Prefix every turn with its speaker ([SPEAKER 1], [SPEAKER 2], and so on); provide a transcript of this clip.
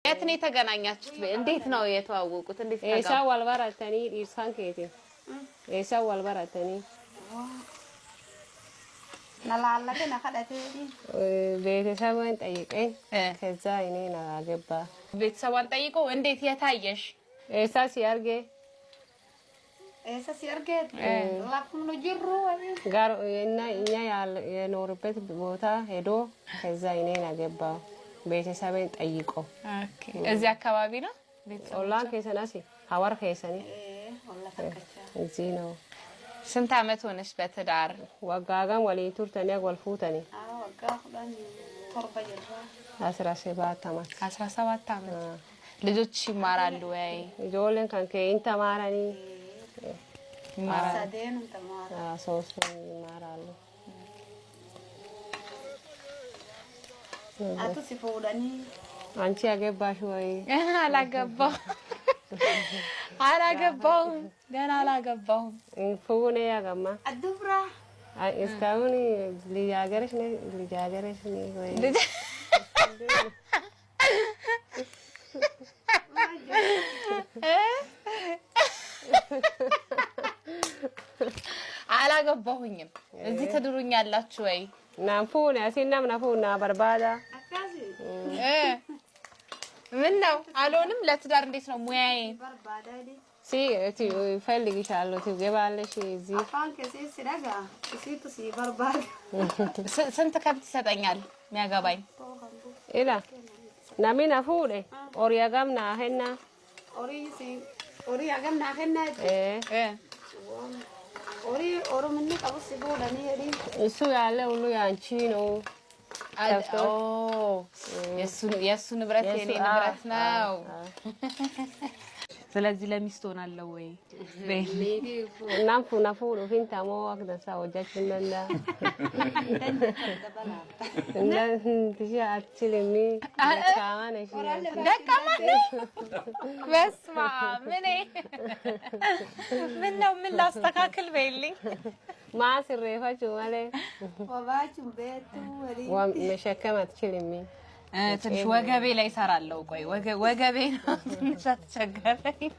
[SPEAKER 1] የት ነው የተገናኛችሁት? እንዴት ነው የተዋወቁት? እንዴት ተጋቡ?
[SPEAKER 2] ኤሳ ወልበራተኒ ኢርሳን ከቲ ኤሳ ወልበራተኒ
[SPEAKER 3] نلا كنا خدتني
[SPEAKER 2] ቤተሰብን ጠይቀኝ ከዛ እኔ አገባ
[SPEAKER 1] ቤተሰቧን ጠይቀው እንዴት የታየሽ
[SPEAKER 2] ኤሳ ሲያርጌ
[SPEAKER 3] ላፍኑ ጅሩ
[SPEAKER 2] ጋር እና እኛ የኖርበት ቦታ ሄዶ ከዛ እኔን አገባ ቤተሰብን ጠይቆ
[SPEAKER 1] ኦኬ እዚህ አካባቢ ነው
[SPEAKER 2] ኦላን ከሰናሲ ሐዋር ከሰኒ እዚህ ነው
[SPEAKER 1] ስንት አመት ሆነሽ በትዳር
[SPEAKER 2] ወጋጋም ወሊቱር ተኔ ጎልፉተኒ
[SPEAKER 3] ወጋ ሁላን ተርባ ጀራ
[SPEAKER 2] 17
[SPEAKER 1] አመት ልጆች ይማራሉ ወይ
[SPEAKER 2] ጆለን ካንከ እንተማራኒ
[SPEAKER 1] ይማራሉ
[SPEAKER 3] ሳደን እንተማራ
[SPEAKER 2] ሶስቱ ይማራሉ
[SPEAKER 3] አቱ ሲፎዳኒ
[SPEAKER 2] አንቺ አገባሽ ወይ
[SPEAKER 1] አላገባሁም ገና አላገባሁም
[SPEAKER 2] ፉኔ ያገማ
[SPEAKER 3] አዱብራ
[SPEAKER 2] እስካሁን ልጃገረሽ ነኝ ወይ
[SPEAKER 1] አላገባሁኝም እዚህ ትድሩኛላችሁ ወይ
[SPEAKER 2] ናምፉና ሲናም ናፉና በርባዳ
[SPEAKER 3] አካዚ
[SPEAKER 1] ምን ነው አሎንም ለትዳር እንዴት ነው ሙያዬ
[SPEAKER 3] በርባዳ ዲ
[SPEAKER 2] ሲ ፈልግሻለሁ ትገባለሽ እዚህ
[SPEAKER 3] አፋን ከሲ ሲዳጋ ሲቱ ሲ በርባዳ
[SPEAKER 1] ስንት ከብት ይሰጠኛል የሚያገባኝ
[SPEAKER 2] ኢላ ናሚና ፉዴ ኦሪያጋም ናሄና
[SPEAKER 3] ኦሪያጋም ናሄና ኦሮምኒ ቀብስ ሲቦዳኒ ሄዲ
[SPEAKER 2] እሱ ያለ ሁሉ ያንቺ ነው
[SPEAKER 1] የሱ ንብረት የኔ ንብረት ነው ስለዚህ ለሚስት ሆናለሁ ወይ
[SPEAKER 2] ናምፉ ፊንታሞ አክደሳ ወጃችንና እና ትጂ አትችልሚ ካማነሽ
[SPEAKER 1] ደካማ በስማ ምን ነው ምን ላስተካክል በይልኝ
[SPEAKER 2] ማስሬፋቹ ማለት
[SPEAKER 3] ወባቹ ቤቱ ወሪ
[SPEAKER 2] መሸከም አትችልሚ
[SPEAKER 1] ትንሽ ወገቤ ላይ ሰራለው ቆይ ወገቤ ነው ትንሽ አትቸገረኝ